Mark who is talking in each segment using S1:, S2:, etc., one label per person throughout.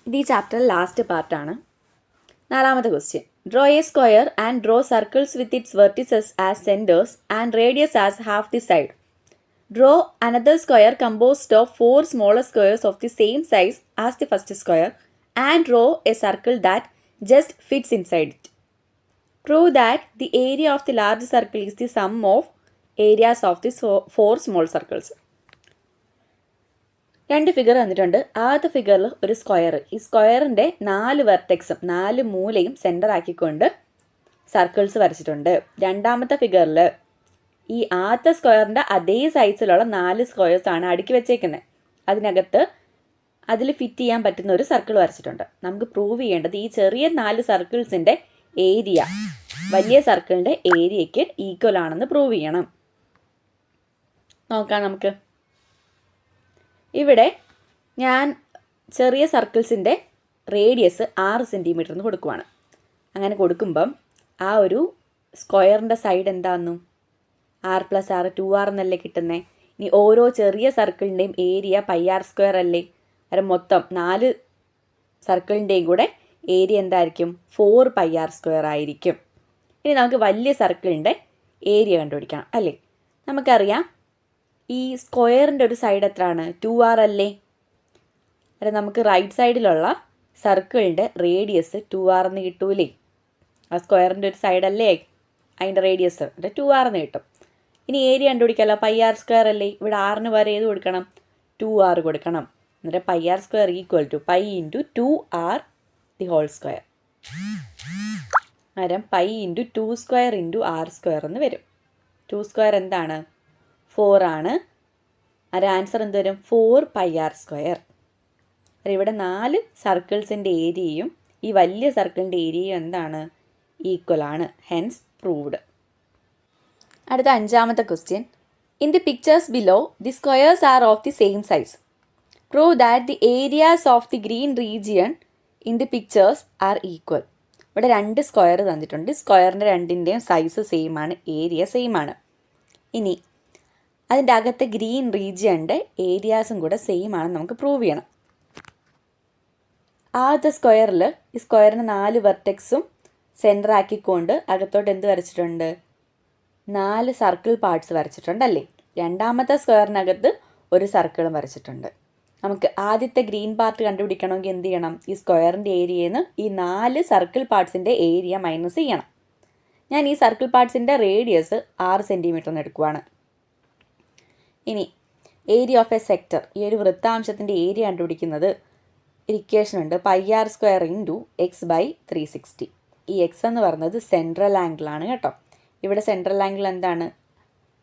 S1: ഇത് ഈ ചാപ്റ്ററിൽ ലാസ്റ്റ് പാർട്ടാണ്. 4ാമത്തെ question. Draw a square and draw circles with its vertices as centres and radius as half the side. Draw another square composed of 4 smaller squares of the same size as the first square and draw a circle that just fits inside it. Prove that the area of the large circle is the sum of areas of the 4 small circles. രണ്ട് figure തന്നിട്ടുണ്ട്. ആദ്യത്തെ ഫിഗറിൽ ഒരു square, ഈ സ്ക്വയറിൻ്റെ 4 വെർട്ടെക്സും 4 മൂലയും centre ആക്കിക്കൊണ്ട് circles വരച്ചിട്ടുണ്ട്. രണ്ടാമത്തെ ഫിഗറിൽ ഈ ആദ്യത്തെ സ്ക്വയറിൻ്റെ അതേ സൈസിലുള്ള 4 സ്ക്വയേഴ്സാണ് അടുക്കി വെച്ചേക്കുന്നത്. അതിനകത്ത് അതിൽ ഫിറ്റ് ചെയ്യാൻ പറ്റുന്ന ഒരു സർക്കിൾ വരച്ചിട്ടുണ്ട്. നമുക്ക് പ്രൂവ് ചെയ്യേണ്ടത് ഈ ചെറിയ 4 സർക്കിൾസിൻ്റെ ഏരിയ വലിയ സർക്കിളിൻ്റെ ഏരിയയ്ക്ക് ഈക്വൽ ആണെന്ന് പ്രൂവ് ചെയ്യണം. നോക്കാം നമുക്ക്. ഇവിടെ ഞാൻ ചെറിയ സർക്കിൾസിൻ്റെ റേഡിയസ് 6 സെൻറ്റിമീറ്റർ എന്ന് കൊടുക്കുവാണ്. അങ്ങനെ കൊടുക്കുമ്പം ആ ഒരു സ്ക്വയറിൻ്റെ സൈഡ് എന്താണെന്നു r+r 2r എന്നല്ലേ കിട്ടുന്നത്. ഇനി ഓരോ ചെറിയ സർക്കിളിൻ്റെയും ഏരിയ πr² അല്ലേ. അത് മൊത്തം 4 സർക്കിളിൻ്റെയും കൂടെ ഏരിയ എന്തായിരിക്കും 4πr² ആയിരിക്കും. ഇനി നമുക്ക് വലിയ സർക്കിളിൻ്റെ ഏരിയ കണ്ടുപിടിക്കണം അല്ലേ. നമുക്കറിയാം ഈ സ്ക്വയറിൻ്റെ ഒരു സൈഡ് എത്രയാണ് 2r അല്ലേ. അത് നമുക്ക് റൈറ്റ് സൈഡിലുള്ള സർക്കിളിൻ്റെ റേഡിയസ് 2r എന്ന് കിട്ടൂലേ. ആ സ്ക്വയറിൻ്റെ ഒരു സൈഡല്ലേ അതിൻ്റെ റേഡിയസ് 2r എന്ന് കിട്ടും. ഇനി ഏരിയ കണ്ടുപിടിക്കാമല്ലോ. πr² അല്ലേ. ഇവിടെ ആറിന് വരെ ഏത് കൊടുക്കണം 2r കൊടുക്കണം. എന്നിട്ട് πr² equal to π × 2r the whole square. അന്നേരം π × 2² × r² എന്ന് വരും. 2² എന്താണ് 4 ആണ്. അതിൻ്റെ ആൻസർ എന്ത് വരും 4πr². ഇവിടെ 4 സർക്കിൾസിൻ്റെ ഏരിയയും ഈ വലിയ സർക്കിളിൻ്റെ ഏരിയയും എന്താണ് ഈക്വൽ ആണ്. Hence proved. അടുത്ത 5ാമത്തെ question. In the pictures below the squares are of the same size. Prove that the areas of the green region in the pictures are equal. ഇവിടെ 2 സ്ക്വയർ തന്നിട്ടുണ്ട്. സ്ക്വയറിൻ്റെ രണ്ടിൻ്റെയും സൈസ് സെയിം ആണ്, area same ആണ്. ഇനി അതിൻ്റെ അകത്തെ ഗ്രീൻ റീജിയൻ്റെ ഏരിയാസും കൂടെ സെയിം ആണെന്ന് നമുക്ക് പ്രൂവ് ചെയ്യണം. ആദ്യത്തെ സ്ക്വയറിൽ ഈ സ്ക്വയറിന് 4 വെർട്ടെക്സും സെൻറ്റർ ആക്കിക്കൊണ്ട് അകത്തോട്ട് എന്ത് വരച്ചിട്ടുണ്ട് 4 സർക്കിൾ പാർട്സ് വരച്ചിട്ടുണ്ടല്ലേ. രണ്ടാമത്തെ സ്ക്വയറിനകത്ത് ഒരു സർക്കിളും വരച്ചിട്ടുണ്ട്. നമുക്ക് ആദ്യത്തെ ഗ്രീൻ പാർട്ട് കണ്ടുപിടിക്കണമെങ്കിൽ എന്ത് ചെയ്യണം, ഈ സ്ക്വയറിൻ്റെ ഏരിയയിൽ നിന്ന് ഈ 4 സർക്കിൾ പാർട്സിൻ്റെ ഏരിയ മൈനസ് ചെയ്യണം. ഞാൻ ഈ സർക്കിൾ പാർട്സിൻ്റെ റേഡിയസ് 6 സെൻറ്റിമീറ്റർ എന്ന് എടുക്കുവാണ്. ഇനി ഏരിയ ഓഫ് എ സെക്ടർ, ഈ ഒരു വൃത്താംശത്തിൻ്റെ ഏരിയ കണ്ടുപിടിക്കുന്നത് ഇക്വേഷൻ ഉണ്ട് πr² × x/360. ഈ എക്സ് എന്ന് പറയുന്നത് സെൻട്രൽ ആംഗിളാണ് കേട്ടോ. ഇവിടെ സെൻട്രൽ ആംഗിൾ എന്താണ്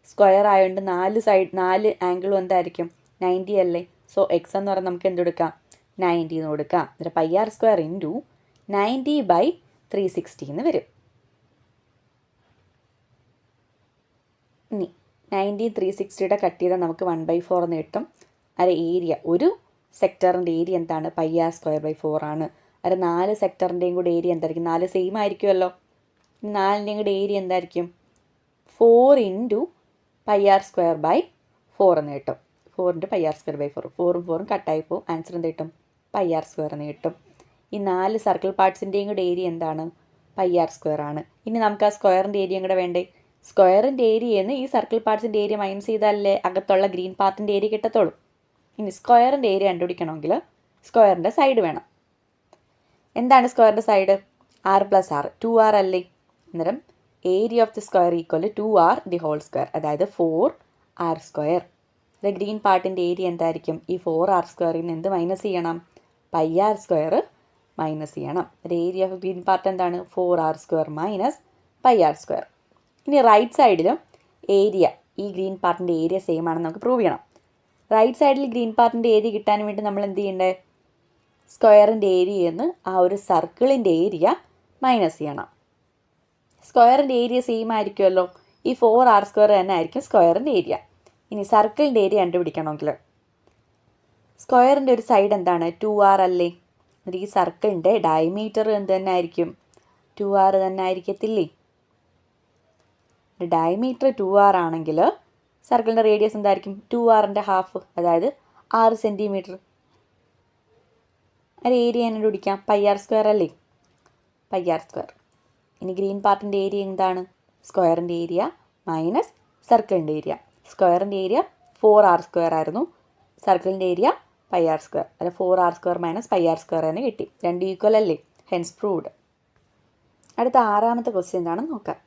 S1: സ്ക്വയർ ആയതുകൊണ്ട് 4 ആംഗിളും എന്തായിരിക്കും 90 അല്ലേ. സോ എക്സ് എന്ന് പറഞ്ഞാൽ നമുക്ക് എന്തെടുക്കാം 90 എന്ന് കൊടുക്കാം. എന്നിട്ട് πr² × 90/360 എന്ന് വരും. ഇനി 90 360യുടെ കട്ട് ചെയ്താൽ നമുക്ക് 1/4 എന്ന് കിട്ടും. അത് ഏരിയ ഒരു സെക്ടറിൻ്റെ ഏരിയ എന്താണ് πr²/4 ആണ്. അത് 4 സെക്ടറിൻ്റെയും കൂടെ ഏരിയ എന്തായിരിക്കും 4 സെയിം ആയിരിക്കുമല്ലോ. 4ൻ്റെയും കൂടെ ഏരിയ എന്തായിരിക്കും 4 × πr²/4 എന്ന് കിട്ടും. 4 × πr²/4. 4ഉം 4ഉം കട്ടായി പോകും. ആൻസർ എന്ത് കിട്ടും πr² എന്ന് കിട്ടും. ഈ 4 സർക്കിൾ പാർട്സിൻ്റെയും കൂടെ ഏരിയ എന്താണ് πr² ആണ്. ഇനി നമുക്ക് ആ സ്ക്വയറിൻ്റെ ഏരിയയും കൂടെ വേണ്ടേ. സ്ക്വയറിൻ്റെ ഏരിയയിൽ നിന്ന് ഈ സർക്കിൾ പാർട്സിൻ്റെ ഏരിയ മൈനസ് ചെയ്താലല്ലേ അകത്തുള്ള ഗ്രീൻ പാർട്ടിൻ്റെ ഏരിയ കിട്ടത്തുള്ളൂ. ഇനി സ്ക്വയറിൻ്റെ ഏരിയ കണ്ടുപിടിക്കണമെങ്കിൽ സ്ക്വയറിൻ്റെ സൈഡ് വേണം. എന്താണ് സ്ക്വയറിൻ്റെ സൈഡ് r+r 2r അല്ലേ. അന്നേരം area of the square equal 2r the whole square, അതായത് 4r². ഇത് ഗ്രീൻ പാർട്ടിൻ്റെ ഏരിയ എന്തായിരിക്കും ഈ 4r² നിന്ന് എന്ത് മൈനസ് ചെയ്യണം πr² മൈനസ് ചെയ്യണം. ഏരിയ ഓഫ് ഗ്രീൻ പാർട്ട് എന്താണ് 4r² - πr². ഇനി റൈറ്റ് സൈഡിലും ഏരിയ ഈ ഗ്രീൻ പാർട്ടിൻ്റെ ഏരിയ സെയിം ആണെന്ന് നമുക്ക് പ്രൂവ് ചെയ്യണം. റൈറ്റ് സൈഡിൽ ഗ്രീൻ പാർട്ടിൻ്റെ ഏരിയ കിട്ടാൻ വേണ്ടി നമ്മൾ എന്ത് ചെയ്യേണ്ടത് സ്ക്വയറിൻ്റെ ഏരിയയിൽ നിന്ന് ആ ഒരു സർക്കിളിൻ്റെ ഏരിയ മൈനസ് ചെയ്യണം. സ്ക്വയറിൻ്റെ ഏരിയ സെയിം ആയിരിക്കുമല്ലോ. ഈ 4r² തന്നെ ആയിരിക്കും സ്ക്വയറിൻ്റെ ഏരിയ. ഇനി സർക്കിളിൻ്റെ ഏരിയ കണ്ടുപിടിക്കണമെങ്കിൽ സ്ക്വയറിൻ്റെ ഒരു സൈഡ് എന്താണ് 2r അല്ലേ. എന്നിട്ട് ഈ സർക്കിളിൻ്റെ ഡയമീറ്റർ എന്ത് തന്നെ ആയിരിക്കും 2r തന്നെ ആയിരിക്കത്തില്ലേ. ഡയമീറ്റർ 2r ആണെങ്കിൽ സർക്കിളിൻ്റെ റേഡിയസ് എന്തായിരിക്കും 2r ൻ്റെ ഹാഫ്, അതായത് 6 സെൻറ്റിമീറ്റർ. ഒരു ഏരിയ എന്നെ പിടിക്കാം പൈ ആർ സ്ക്വയർ അല്ലേ, പൈ ആർ സ്ക്വയർ. ഇനി ഗ്രീൻ പാർട്ടിൻ്റെ ഏരിയ എന്താണ്? സ്ക്വയറിൻ്റെ ഏരിയ മൈനസ് സർക്കിളിൻ്റെ ഏരിയ. സ്ക്വയറിൻ്റെ ഏരിയ 4r സ്ക്വയർ ആയിരുന്നു, സർക്കിളിൻ്റെ ഏരിയ പൈ ആർ സ്ക്വയർ. അല്ല 4r square minus pi R square തന്നെ കിട്ടി. രണ്ട് ഈക്വൽ അല്ലേ, ഹെൻസ് പ്രൂവ്ഡ്. അടുത്ത 6ാമത്തെ ക്വസ്റ്റ്യൻ എന്താണെന്ന് നോക്കാം.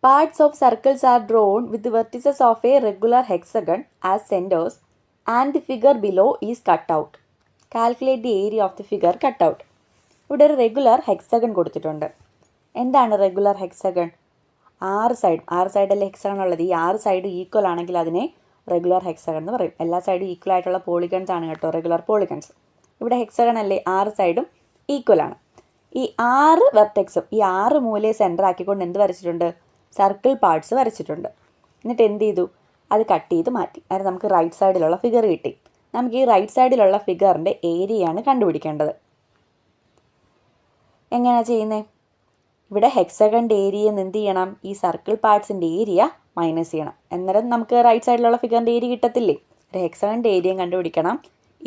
S1: Parts of circles are drawn with vertices of A regular hexagon as centres and the figure below is cut out. Calculate the area of the figure cut out. ഇവിടെ ഒരു regular hexagon കൊടുത്തിട്ടുണ്ട്. എന്താണ് regular hexagon? 6 സൈഡല്ലേ hexagon ഉള്ളത്. ഈ 6 side equal ആണെങ്കിൽ അതിനെ regular hexagon എന്ന് പറയും. എല്ലാ സൈഡും ഈക്വൽ ആയിട്ടുള്ള പോളിഗൺസ് ആണ് കേട്ടോ റെഗുലർ പോളിഗൺസ്. ഇവിടെ ഹെക്സഗൺ അല്ലേ, 6 സൈഡും ഈക്വൽ ആണ്. ഈ 6 വെർട്ടെക്സും ഈ 6 മൂലയെ സെൻറ്റർ ആക്കിക്കൊണ്ട് എന്ത് വരച്ചിട്ടുണ്ട്? സർക്കിൾ പാർട്സ് വരച്ചിട്ടുണ്ട്. എന്നിട്ട് എന്ത് ചെയ്തു? അത് കട്ട് ചെയ്ത് മാറ്റി. അത് നമുക്ക് റൈറ്റ് സൈഡിലുള്ള ഫിഗർ കിട്ടി. നമുക്ക് ഈ റൈറ്റ് സൈഡിലുള്ള ഫിഗറിൻ്റെ ഏരിയയാണ് കണ്ടുപിടിക്കേണ്ടത്. എങ്ങനെയാണ് ചെയ്യുന്നത്? ഇവിടെ ഹെക്സഗണിൻ്റെ ഏരിയയിൽ നിന്ന് എന്ത് ചെയ്യണം? ഈ സർക്കിൾ പാർട്സിൻ്റെ ഏരിയ മൈനസ് ചെയ്യണം. അന്നേരം നമുക്ക് റൈറ്റ് സൈഡിലുള്ള ഫിഗറിൻ്റെ ഏരിയ കിട്ടത്തില്ലേ? ഒരു ഹെക്സഗണിൻ്റെ ഏരിയയും കണ്ടുപിടിക്കണം,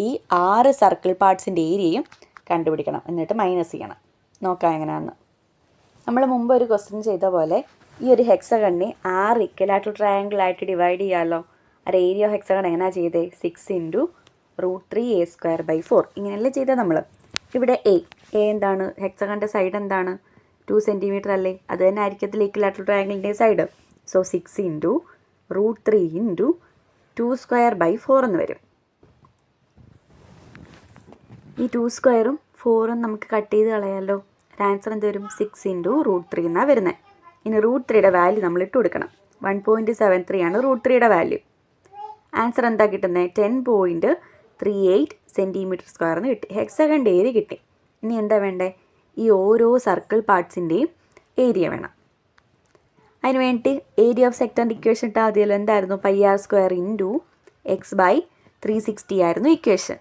S1: ഈ 6 സർക്കിൾ പാർട്സിൻ്റെ ഏരിയയും കണ്ടുപിടിക്കണം, എന്നിട്ട് മൈനസ് ചെയ്യണം. നോക്കാം എങ്ങനെയാണെന്ന്. നമ്മൾ മുമ്പ് ഒരു ക്വസ്റ്റ്യൻ ചെയ്ത പോലെ ഈ ഒരു ഹെക്സഗണിനെ 6 ഇക്വലാറ്ററൽ ട്രയാങ്കിളായിട്ട് ഡിവൈഡ് ചെയ്യാമല്ലോ. അത് ഏരിയ ഓഫ് ഹെക്സഗൺ എങ്ങനെയാണ് ചെയ്തത്? 6 × √3a²/4 ഇങ്ങനെയല്ലേ ചെയ്തത് നമ്മൾ. ഇവിടെ എ എന്താണ്? ഹെക്സഗണിൻ്റെ സൈഡ് എന്താണ്? 2 സെൻറ്റിമീറ്റർ അല്ലേ. അത് തന്നെ ആയിരിക്കത്തില്ല ഇക്വലാറ്ററൽ ട്രയാങ്കിളിൻ്റെ സൈഡ്. സോ 6 × √3 × 2² എന്ന് വരും. ഈ 2² 4 നമുക്ക് കട്ട് ചെയ്ത് കളയാമല്ലോ. ആൻസർ എന്ത് വരും? 6 × √3 എന്നാണ് വരുന്നത്. ഇനി √3യുടെ വാല്യൂ നമ്മൾ ഇട്ട് കൊടുക്കണം. 1.73 ആണ് √3യുടെ വാല്യൂ. ആൻസർ എന്താ കിട്ടുന്നത്? 10.38 cm² എന്ന് കിട്ടി. ഹെക്സഗണിൻ്റെ ഏരിയ കിട്ടി. ഇനി എന്താ വേണ്ടേ? ഈ ഓരോ സർക്കിൾ പാർട്സിൻ്റെയും ഏരിയ വേണം. അതിന് വേണ്ടി ഏരിയ ഓഫ് സെക്ടറിൻ്റെ ഇക്വേഷൻ ഇട്ടാൽ മതിയല്ലോ. എന്തായിരുന്നു? Pi R square into x/360 ആയിരുന്നു ഇക്വേഷൻ.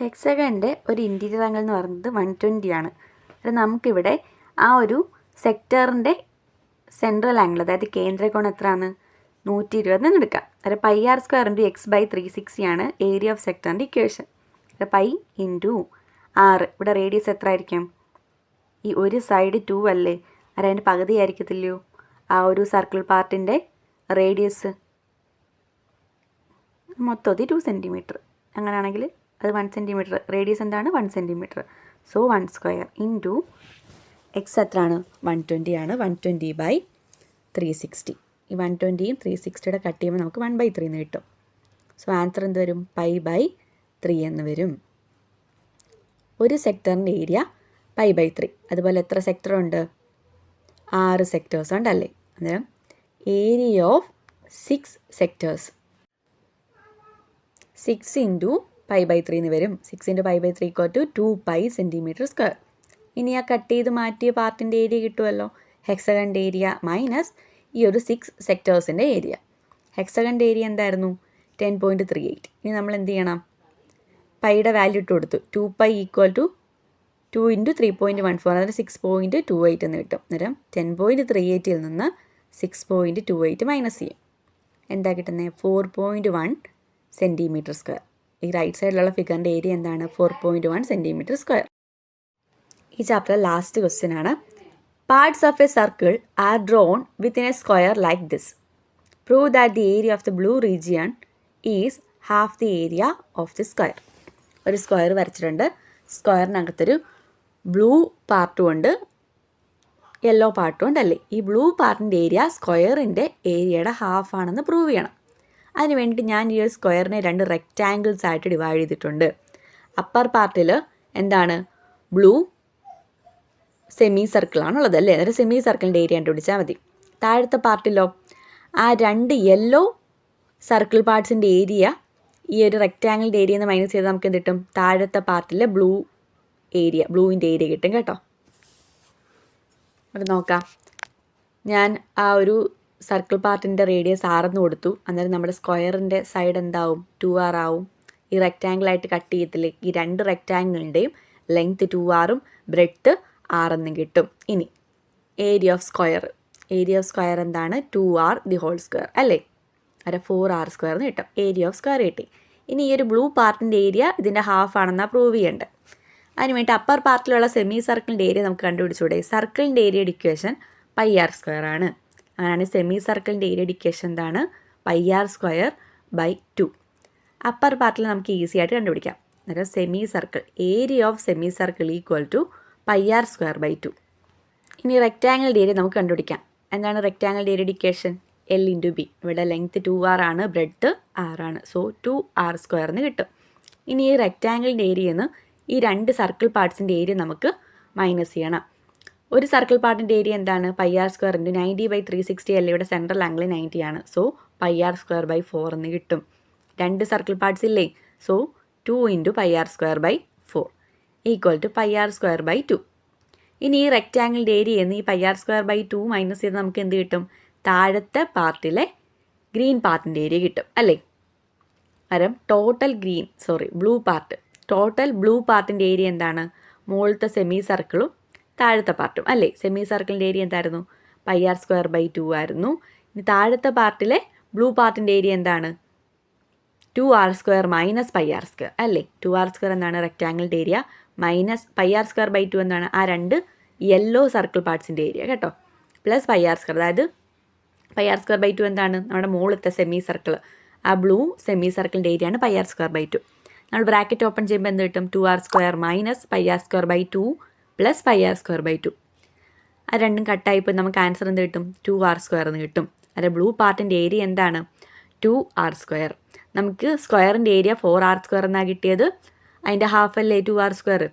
S1: ഹെക്സഗണിൻ്റെ ഒരു ഇൻറ്റീരിയർ ആംഗിൾ എന്ന് പറയുന്നത് 120 ആണ്. അത് നമുക്കിവിടെ ആ ഒരു സെക്ടറിൻ്റെ സെൻട്രൽ ആംഗിൾ, അതായത് കേന്ദ്രകോണം എത്രയാണ്? 120 എന്ന് എടുക്കാം. അത് pi R square into x/360 ആണ് ഏരിയ ഓഫ് സെക്ടറിൻ്റെ ഇക്വേഷൻ. അത് പൈ ഇൻറ്റു r. ഇവിടെ റേഡിയസ് എത്ര ആയിരിക്കും? ഈ ഒരു സൈഡ് 2 അല്ലേ, അതിൻ്റെ പകുതി ആയിരിക്കത്തില്ലയോ ആ ഒരു സർക്കിൾ പാർട്ടിൻ്റെ റേഡിയസ്? മൊത്തത്തിൽ 2 സെൻറ്റിമീറ്റർ. അങ്ങനെയാണെങ്കിൽ അത് 1 സെൻറ്റിമീറ്റർ. റേഡിയസ് എന്താണ്? 1 സെൻറ്റിമീറ്റർ. സോ 1² ഇൻറ്റു എക്സ് എത്രയാണ്? 120 ആണ്. 120/360. ഈ 120യും 360യുടെ കട്ട് ചെയ്യുമ്പോൾ നമുക്ക് 1/3 എന്ന് കിട്ടും. സോ ആൻസർ എന്ത് വരും? π/3 എന്ന് വരും. ഒരു സെക്ടറിൻ്റെ ഏരിയ π/3. അതുപോലെ എത്ര സെക്ടറുണ്ട്? 6 സെക്ടേഴ്സ് ഉണ്ടല്ലേ. അന്നേരം ഏരിയ ഓഫ് 6 സെക്ടേഴ്സ് 6 × π/3 എന്ന് വരും. 6 × π/3 = 2π cm². ഇനി ആ കട്ട് ചെയ്ത് മാറ്റിയ പാർട്ടിൻ്റെ ഏരിയ കിട്ടുമല്ലോ. ഹെക്സഗണിൻ്റെ ഏരിയ മൈനസ് ഈ ഒരു 6 സെക്ടേഴ്സിൻ്റെ ഏരിയ. ഹെക്സഗണിൻ്റെ ഏരിയ എന്തായിരുന്നു? 10.38. ഇനി നമ്മൾ എന്ത് ചെയ്യണം? പൈയുടെ വാല്യൂ ഇട്ട് കൊടുത്തു. 2π = 2 × 3.14, അതായത് 6.28 എന്ന് കിട്ടും. അന്നേരം 10.38ൽ നിന്ന് 6.28 മൈനസ് ചെയ്യും. എന്താ കിട്ടുന്നത്? 4.1 cm². ഈ റൈറ്റ് സൈഡിലുള്ള ഫിഗറിൻ്റെ ഏരിയ എന്താണ്? 4.1 cm². ഈ ചാപ്റ്റർ ലാസ്റ്റ് ക്വസ്റ്റ്യൻ ആണ്. Parts of A circle are drawn within A square like this. Prove that the area of the blue region is half the area of the square. ഒരു square വരച്ചിട്ടുണ്ട്. സ്ക്വയറിനകത്തൊരു blue പാർട്ടും ഉണ്ട്, yellow പാർട്ടും ഉണ്ടല്ലേ. ഈ blue പാർട്ടിൻ്റെ area സ്ക്വയറിൻ്റെ ഏരിയയുടെ half ആണെന്ന് പ്രൂവ് ചെയ്യണം. അതിന് വേണ്ടിയിട്ട് ഞാൻ ഈ ഒരു സ്ക്വയറിനെ 2 റെക്റ്റാങ്കിൾസ് ആയിട്ട് ഡിവൈഡ് ചെയ്തിട്ടുണ്ട്. അപ്പർ പാർട്ടിൽ എന്താണ്? ബ്ലൂ സെമി സർക്കിളാണുള്ളത് അല്ലേ. അതായത് സെമി സർക്കിളിൻ്റെ ഏരിയ കണ്ടുപിടിച്ചാൽ മതി. താഴത്തെ പാർട്ടിലോ ആ 2 യെല്ലോ സർക്കിൾ പാർട്സിൻ്റെ ഏരിയ ഈ ഒരു റെക്റ്റാങ്കിളിൻ്റെ ഏരിയ എന്ന് മൈനസ് ചെയ്ത് നമുക്ക് എന്ത് കിട്ടും? താഴത്തെ പാർട്ടിലെ ബ്ലൂവിൻ്റെ ഏരിയ കിട്ടും കേട്ടോ. അത് നോക്കാം. ഞാൻ ആ ഒരു സർക്കിൾ പാർട്ടിൻ്റെ റേഡിയസ് 6 എന്ന് കൊടുത്തു. അന്നേരം നമ്മുടെ സ്ക്വയറിൻ്റെ സൈഡ് എന്താവും? 2r ആവും. ഈ റെക്റ്റാങ്കിളായിട്ട് കട്ട് ചെയ്യത്തില്ലേ, ഈ 2 റെക്റ്റാങ്കിളിൻ്റെയും ലെങ്ത്ത് 2r ബ്രെഡ്ത്ത് 6 എന്നും കിട്ടും. ഇനി ഏരിയ ഓഫ് സ്ക്വയർ എന്താണ്? 2r² അല്ലേ. അല്ല 4r² എന്ന് കിട്ടും. ഏരിയ ഓഫ് സ്ക്വയർ കിട്ടി. ഇനി ഈ ഒരു ബ്ലൂ പാർട്ടിൻ്റെ ഏരിയ ഇതിൻ്റെ ഹാഫ് ആണെന്നാണ് പ്രൂവ് ചെയ്യേണ്ടത്. അതിനുവേണ്ടി അപ്പർ പാർട്ടിലുള്ള സെമി സർക്കിളിൻ്റെ ഏരിയ നമുക്ക് കണ്ടുപിടിച്ചൂടെ? സർക്കിളിൻ്റെ ഏരിയയുടെ ഇക്വേഷൻ പൈ ആർ സ്ക്വയർ ആണ്. അങ്ങനെയാണ് സെമി സർക്കിളിൻ്റെ ഏരിയയുടെ ഇക്വേഷൻ എന്താണ്? Pi R square by 2. Upper പാർട്ടിൽ നമുക്ക് ഈസി ആയിട്ട് കണ്ടുപിടിക്കാം. അന്നേരം semi circle area of semi circle equal to pi R square by 2. ഇനി റെക്റ്റാങ്കിളിൻ്റെ ഏരിയ നമുക്ക് കണ്ടുപിടിക്കാം. എന്താണ് റെക്റ്റാങ്കിളിൻ്റെ ഏരിയയുടെ ഇക്വേഷൻ? L into b. ഇവിടെ ലെങ്ത്ത് 2r ആണ്, ബ്രെഡ്ത്ത് r ആണ്. സോ 2r സ്ക്വയർ എന്ന് കിട്ടും. ഇനി ഈ റെക്റ്റാങ്കിളിൻ്റെ ഏരിയയിൽ നിന്ന് ഈ 2 സർക്കിൾ പാർട്സിൻ്റെ ഏരിയ നമുക്ക് മൈനസ് ചെയ്യണം. ഒരു സർക്കിൾ പാർട്ടിൻ്റെ ഏരിയ എന്താണ്? പൈ ആർ സ്ക്വയർ ഇൻറ്റു 90/360 അല്ലേ? ഇവിടെ സെൻട്രൽ ആംഗിൾ 90 ആണ്. So pi R square by 4 എന്ന് കിട്ടും. 2 സർക്കിൾ പാർട്സ് ഇല്ലേ? So 2 into pi R square by 4 equal to pi R square by 2. ഇനി ഈ റെക്റ്റാങ്കിളിൻ്റെ ഏരിയ എന്ന് ഈ pi R square by 2 minus ചെയ്ത് നമുക്ക് എന്ത് കിട്ടും? താഴത്തെ പാർട്ടിലെ ഗ്രീൻ പാർട്ടിൻ്റെ ഏരിയ കിട്ടും അല്ലേ? അരം ടോട്ടൽ ബ്ലൂ പാർട്ടിൻ്റെ ഏരിയ എന്താണ്? മുകളിലത്തെ സെമി സർക്കിളും താഴത്തെ പാർട്ടും അല്ലേ? സെമി സർക്കിളിൻ്റെ ഏരിയ എന്തായിരുന്നു? പൈ ആർ സ്ക്വയർ ബൈ 2 ആയിരുന്നു. ഇനി താഴത്തെ പാർട്ടിലെ ബ്ലൂ പാർട്ടിൻ്റെ ഏരിയ എന്താണ്? 2r square minus pi R square അല്ലേ? 2r സ്ക്വയർ എന്താണ്? റെക്റ്റാങ്കിളിൻ്റെ area minus pi R square by 2 എന്താണ്? ആ 2 യെല്ലോ സർക്കിൾ പാർട്സിൻ്റെ ഏരിയ കേട്ടോ. പ്ലസ് പൈ ആർ സ്ക്വയർ, അതായത് പൈ ആർ സ്ക്വയർ ബൈ 2 എന്താണ്? നമ്മുടെ മുകളിലത്തെ സെമി സർക്കിൾ, ആ ബ്ലൂ സെമി സർക്കിളിൻ്റെ ഏരിയ ആണ് പൈ ആർ സ്ക്വയർ ബൈ 2. നമ്മൾ ബ്രാക്കറ്റ് ഓപ്പൺ ചെയ്യുമ്പോൾ എന്ത് കിട്ടും? 2r square minus pi R square by 2 plus pi R square by 2. ആ രണ്ടും കട്ടായിപ്പോൾ നമുക്ക് ആൻസർ എന്ത് കിട്ടും? 2r സ്ക്വയർ എന്ന് കിട്ടും. അതെ, ബ്ലൂ പാർട്ടിൻ്റെ ഏരിയ എന്താണ്? 2r square. നമുക്ക് സ്ക്വയറിൻ്റെ ഏരിയ 4r സ്ക്വയർ എന്നാണ് കിട്ടിയത്. അതിൻ്റെ ഹാഫ് അല്ലേ 2r സ്ക്വയർ?